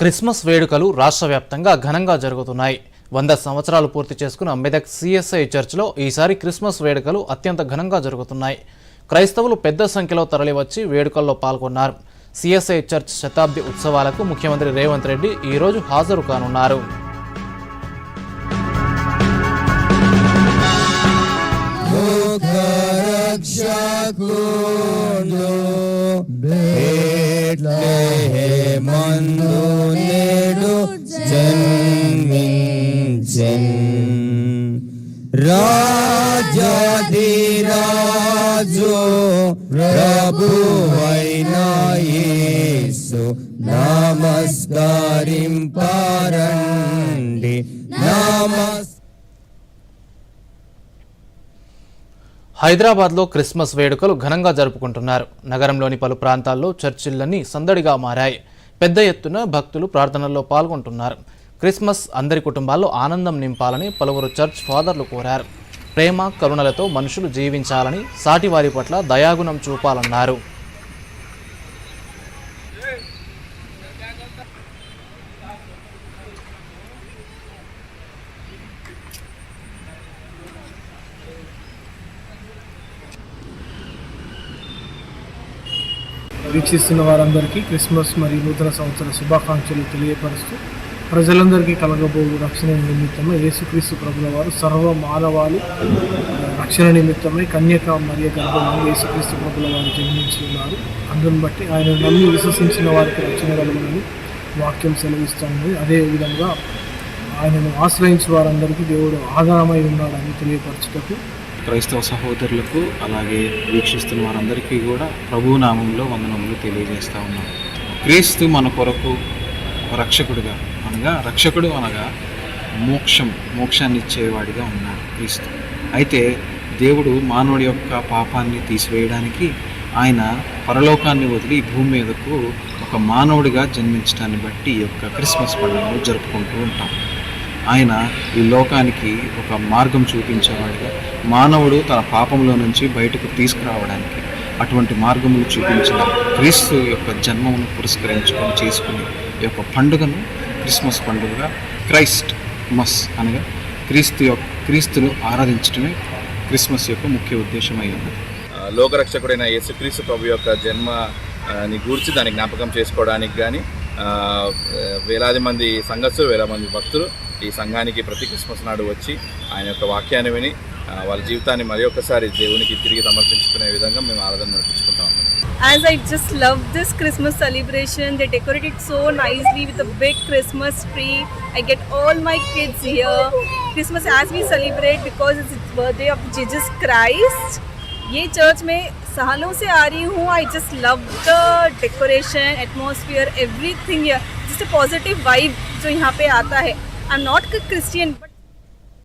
Christmas వేడుకలు రాష్ట్ర వ్యాప్తంగా ఘనంగా జరుగుతున్నాయి. 100 సంవత్సరాలు పూర్తి చేసుకున్న మెదక్ సిఎస్ఐ చర్చిలో ఈసారి క్రిస్మస్ వేడుకలు అత్యంత ఘనంగా జరుగుతున్నాయి. క్రైస్తవులు పెద్ద సంఖ్యలో తరలివచ్చి వేడుకల్లో పాల్గొన్నారు. సిఎస్ఐ చర్చ్ శతాబ్ది ఉత్సవాలకు ముఖ్యమంత్రి రేవంత్ రెడ్డి ఈరోజు హాజరు కానున్నారు. రాజాధిరాజు ప్రభువైన యేసు నమస్కరింపరండి. హైదరాబాద్లో క్రిస్మస్ వేడుకలు ఘనంగా జరుపుకుంటున్నారు. నగరంలోని పలు ప్రాంతాల్లో చర్చిలన్నీ సందడిగా మారాయి. పెద్ద ఎత్తున భక్తులు ప్రార్థనల్లో పాల్గొంటున్నారు. క్రిస్మస్ అందరి కుటుంబాల్లో ఆనందం నింపాలని పలువురు చర్చ్ ఫాదర్లు కోరారు. ప్రేమ కరుణలతో మనుషులు జీవించాలని, సాటివారి పట్ల దయాగుణం చూపాలన్నారు. వీక్షిస్తున్న వారందరికీ క్రిస్మస్ మరియు నూతన సంవత్సర శుభాకాంక్షలు తెలియపరుస్తూ ప్రజలందరికీ కలగబోవు రక్షణ నిమిత్తమై యేసుక్రీస్తు ప్రభుల వారు సర్వ మానవాళి రక్షణ నిమిత్తమై కన్యక మరియ గర్భంలో యేసుక్రీస్తు ప్రభుల వారు జన్మించి ఉన్నారు. అందుని బట్టి ఆయన నమ్మి విశ్వసించిన వారికి రక్షణ కలుగునని వాక్యం సెలవిస్తుంది. అదేవిధంగా ఆయనను ఆశ్రయించే వారందరికీ దేవుడు ఆధారమై ఉన్నాడని తెలియపరచుటకు క్రైస్తవ సహోదరులకు అలాగే వీక్షిస్తున్న వారందరికీ కూడా ప్రభువు నామంలో వందనములు తెలియజేస్తూ ఉన్నాం. క్రీస్తు మన కొరకు రక్షకుడు అనగా మోక్షాన్ని ఇచ్చేవాడిగా ఉన్నాడు క్రీస్తు. అయితే దేవుడు మానవుడి యొక్క పాపాన్ని తీసివేయడానికి ఆయన పరలోకాన్ని వదిలి భూమి మీదకు ఒక మానవుడిగా జన్మించడాన్ని బట్టి ఈ యొక్క క్రిస్మస్ పండుగను జరుపుకుంటూ ఉంటాం. ఆయన ఈ లోకానికి ఒక మార్గం చూపించేవాడిగా, మానవుడు తన పాపంలో నుంచి బయటకు తీసుకురావడానికి అటువంటి మార్గములు చూపించిన క్రీస్తు యొక్క జన్మమును పురస్కరించుకొని చేసుకుని ఈ యొక్క పండుగను క్రిస్మస్ పండుగగా క్రైస్ట్ మస్ అనగా క్రీస్తును ఆరాధించడమే క్రిస్మస్ యొక్క ముఖ్య ఉద్దేశమై ఉన్నది. లోకరక్షకుడైన యేసుక్రీస్తు ప్రభు యొక్క జన్మని గూర్చి దాన్ని జ్ఞాపకం చేసుకోవడానికి కానీ వేలాది మంది సంఘస్థులు, వేలాది మంది భక్తులు ఈ సంఘానికి ప్రతి క్రిస్మస్ నాడు వచ్చి ఆయన యొక్క వాక్యాన్ని విని వాళ్ళ జీవితాన్ని మరి ఒక్కసారి దేవునికి తిరిగి సమర్పించుకునే విధంగా మేము ఆరాధన నడిపించుకుంటాం. As I just love this Christmas celebration, they decorate it so nicely with a big Christmas tree. I get all my kids here. Christmas as we celebrate because it's the birthday of Jesus Christ. ये church में सालों से आ रही हूँ. I just love the decoration, atmosphere, everything here. Just a positive vibe जो यहाँ पे आता है. I'm not a Christian but